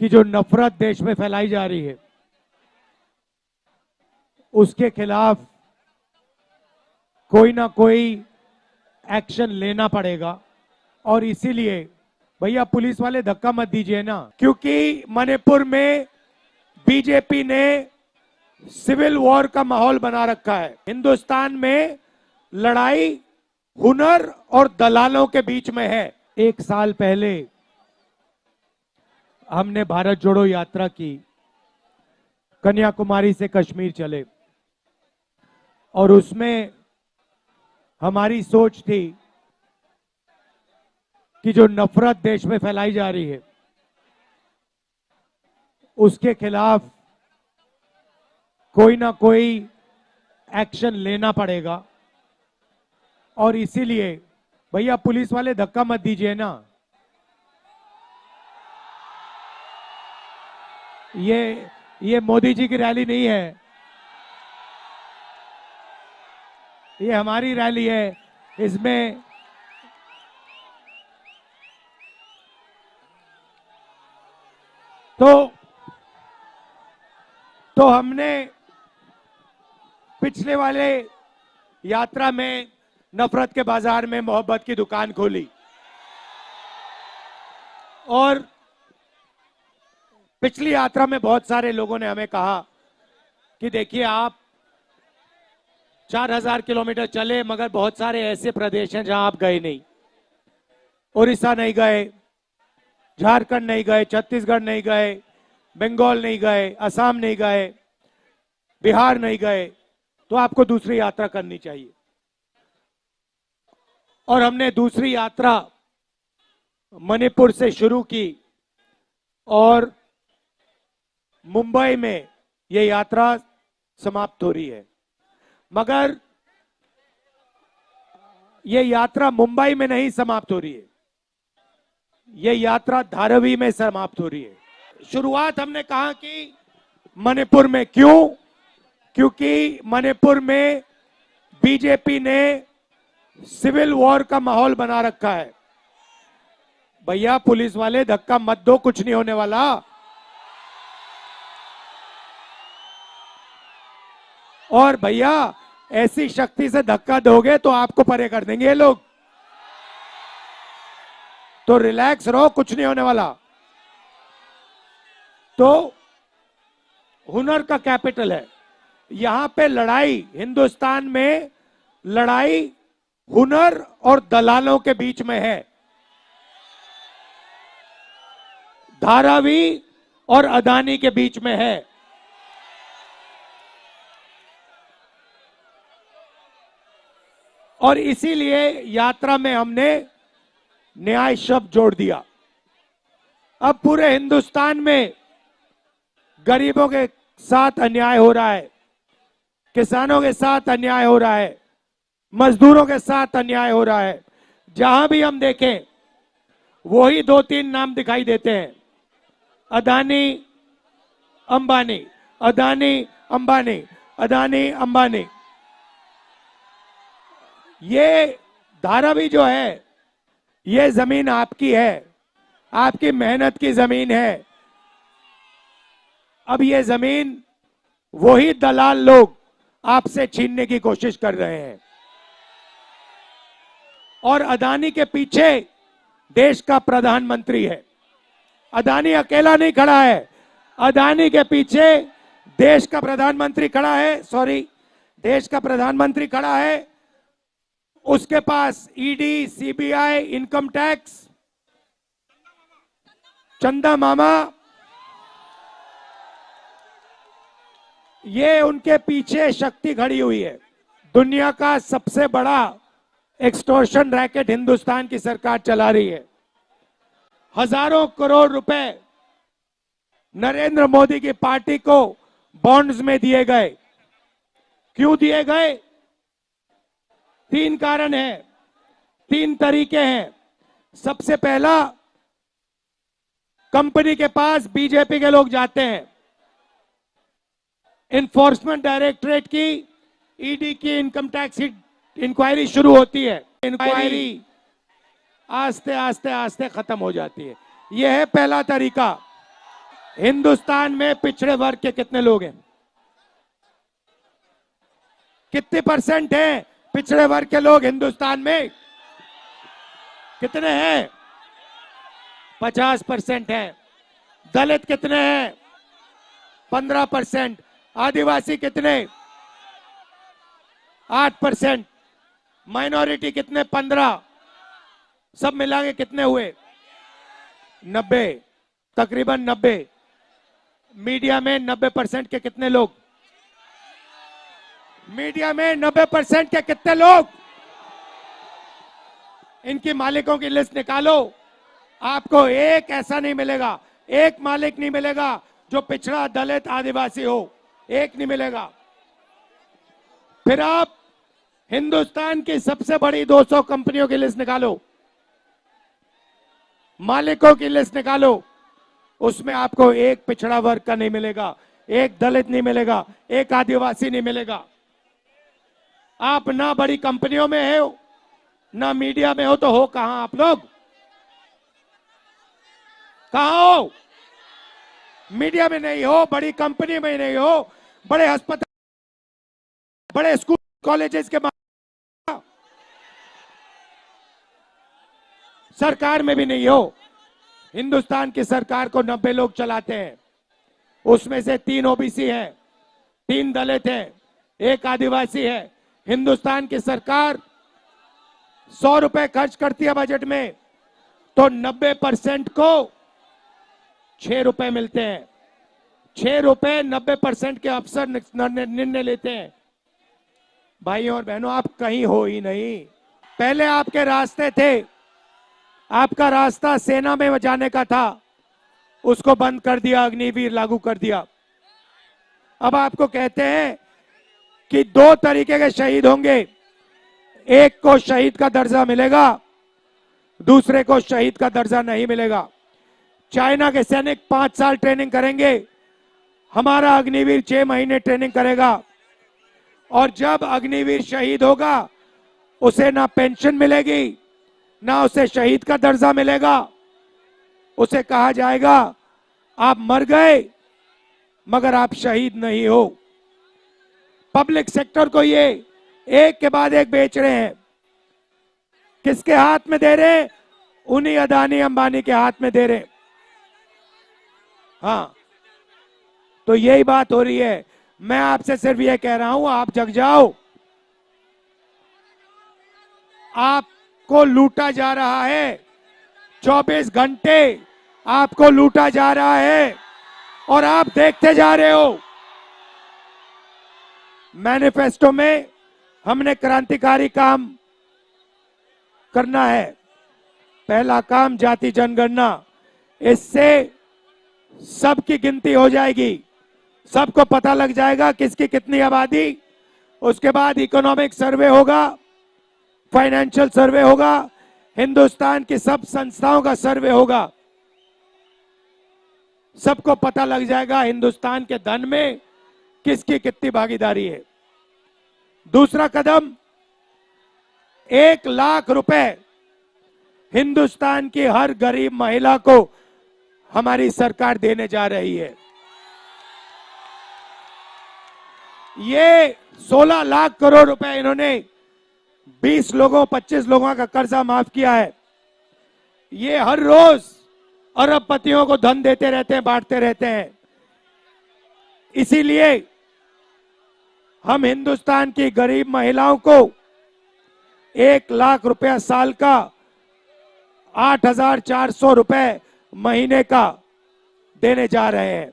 कि जो नफरत देश में फैलाई जा रही है उसके खिलाफ कोई ना कोई एक्शन लेना पड़ेगा। और इसीलिए भैया पुलिस वाले धक्का मत दीजिए ना, क्योंकि मणिपुर में बीजेपी ने सिविल वॉर का माहौल बना रखा है। हिंदुस्तान में लड़ाई हुनर और दलालों के बीच में है। 1 साल पहले हमने भारत जोड़ो यात्रा की, कन्याकुमारी से कश्मीर चले और उसमें हमारी सोच थी कि जो नफरत देश में फैलाई जा रही है उसके खिलाफ कोई ना कोई एक्शन लेना पड़ेगा। और इसीलिए भैया पुलिस वाले धक्का मत दीजिए ना, ये मोदी जी की रैली नहीं है, ये हमारी रैली है। इसमें तो हमने पिछले वाले यात्रा में नफरत के बाजार में मोहब्बत की दुकान खोली और पिछली यात्रा में बहुत सारे लोगों ने हमें कहा कि देखिए आप 4000 किलोमीटर चले मगर बहुत सारे ऐसे प्रदेश हैं जहां आप गए नहीं। उड़ीसा नहीं गए, झारखंड नहीं गए, छत्तीसगढ़ नहीं गए, बंगाल नहीं गए, असम नहीं गए, बिहार नहीं गए, तो आपको दूसरी यात्रा करनी चाहिए। और हमने दूसरी यात्रा मणिपुर से शुरू की और मुंबई में ये यात्रा समाप्त हो रही है। मगर ये यात्रा मुंबई में नहीं समाप्त हो रही है, ये यात्रा धारावी में समाप्त हो रही है। शुरुआत हमने कहा कि मणिपुर में, क्योंकि मणिपुर में बीजेपी ने सिविल वॉर का माहौल बना रखा है। भैया पुलिस वाले धक्का मत दो, कुछ नहीं होने वाला। और भैया ऐसी शक्ति से धक्का दोगे तो आपको परे कर देंगे ये लोग, तो रिलैक्स रहो, कुछ नहीं होने वाला। तो हुनर का कैपिटल है यहां पे। लड़ाई हिंदुस्तान में लड़ाई हुनर और दलालों के बीच में है। धारावी और अदानी के बीच में है। और इसीलिए यात्रा में हमने न्याय शब्द जोड़ दिया। अब पूरे हिंदुस्तान में गरीबों के साथ अन्याय हो रहा है, किसानों के साथ अन्याय हो रहा है, मजदूरों के साथ अन्याय हो रहा है। जहां भी हम देखें वही 2-3 नाम दिखाई देते हैं, अदानी अंबानी, अदानी अंबानी, अदानी अंबानी। ये धारावी जो है ये जमीन आपकी है, आपकी मेहनत की जमीन है। अब ये जमीन वही दलाल लोग आपसे छीनने की कोशिश कर रहे हैं। और अदानी के पीछे देश का प्रधानमंत्री है। अदानी अकेला नहीं खड़ा है, अदानी के पीछे देश का प्रधानमंत्री खड़ा है। देश का प्रधानमंत्री खड़ा है। उसके पास ईडी, सीबीआई, इनकम टैक्स, चंदा मामा, ये उनके पीछे शक्ति खड़ी हुई है। दुनिया का सबसे बड़ा एक्सटॉर्शन रैकेट हिंदुस्तान की सरकार चला रही है। हजारों करोड़ रुपए नरेंद्र मोदी की पार्टी को बॉन्ड्स में दिए गए। क्यों दिए गए? 3 कारण हैं, 3 तरीके हैं। सबसे पहला, कंपनी के पास बीजेपी के लोग जाते हैं, इन्फोर्समेंट डायरेक्टरेट की, ईडी की, इनकम टैक्स इंक्वायरी शुरू होती है। इंक्वायरी आस्ते आस्ते आस्ते खत्म हो जाती है। यह है पहला तरीका। हिंदुस्तान में पिछड़े वर्ग के कितने लोग हैं? कितने परसेंट हैं पिछड़े वर्ग के लोग हिंदुस्तान में? कितने हैं? 50% हैं। दलित कितने हैं? 15%। आदिवासी कितने? 8%। माइनॉरिटी कितने? 15। सब मिला के कितने हुए? 90, तकरीबन 90। मीडिया में 90% के कितने लोग? मीडिया में 90% के कितने लोग? इनकी मालिकों की लिस्ट निकालो। आपको एक ऐसा नहीं मिलेगा, एक मालिक नहीं मिलेगा जो पिछड़ा, दलित, आदिवासी हो। एक नहीं मिलेगा। फिर आप हिंदुस्तान की सबसे बड़ी 200 कंपनियों की लिस्ट निकालो, मालिकों की लिस्ट निकालो। उसमें आपको एक पिछड़ा वर्ग का नहीं मिलेगा, एक दलित नहीं मिलेगा, एक आदिवासी नहीं मिलेगा। आप ना बड़ी कंपनियों में हो, ना मीडिया में हो, तो हो कहां आप लोग? कहां हो? मीडिया में नहीं हो, बड़ी कंपनी में नहीं हो, बड़े अस्पताल, बड़े स्कूल कॉलेजेस के सरकार में भी नहीं हो। हिंदुस्तान की सरकार को 90 लोग चलाते हैं। उसमें से 3 ओबीसी हैं, 3 दलित हैं, 1 आदिवासी है। हिंदुस्तान की सरकार 100 रुपए खर्च करती है बजट में, तो 90% को 6 रुपए मिलते हैं। 6 रुपए 90% के अफसर निर्णय लेते हैं। भाइयों और बहनों, आप कहीं हो ही नहीं। पहले आपके रास्ते थे, आपका रास्ता सेना में जाने का था, उसको बंद कर दिया, अग्निवीर लागू कर दिया। अब आपको कहते हैं कि 2 तरीके के शहीद होंगे, एक को शहीद का दर्जा मिलेगा, दूसरे को शहीद का दर्जा नहीं मिलेगा। चाइना के सैनिक 5 साल ट्रेनिंग करेंगे, हमारा अग्निवीर 6 महीने ट्रेनिंग करेगा। और जब अग्निवीर शहीद होगा, उसे ना पेंशन मिलेगी, ना उसे शहीद का दर्जा मिलेगा। उसे कहा जाएगा आप मर गए मगर आप शहीद नहीं हो। पब्लिक सेक्टर को ये एक के बाद एक बेच रहे हैं। किसके हाथ में दे रहे हैं? उन्हीं अदानी अंबानी के हाथ में दे रहे हैं। हाँ, तो यही बात हो रही है। मैं आपसे सिर्फ ये कह रहा हूं, आप जग जाओ। आपको लूटा जा रहा है, 24 घंटे आपको लूटा जा रहा है और आप देखते जा रहे हो। मैनिफेस्टो में हमने क्रांतिकारी काम करना है। पहला काम जाति जनगणना, इससे सबकी गिनती हो जाएगी, सबको पता लग जाएगा किसकी कितनी आबादी। उसके बाद इकोनॉमिक सर्वे होगा, फाइनेंशियल सर्वे होगा, हिंदुस्तान की सब संस्थाओं का सर्वे होगा। सबको पता लग जाएगा हिंदुस्तान के धन में किसकी कितनी भागीदारी है। दूसरा कदम, 1 लाख रुपए हिंदुस्तान की हर गरीब महिला को हमारी सरकार देने जा रही है। ये 16 लाख करोड़ रुपए इन्होंने 20 लोगों 25 लोगों का कर्जा माफ किया है। ये हर रोज अरबपतियों को धन देते रहते हैं, बांटते रहते हैं। इसीलिए हम हिंदुस्तान की गरीब महिलाओं को 1 लाख रुपया साल का, 8,400 रुपए महीने का देने जा रहे हैं।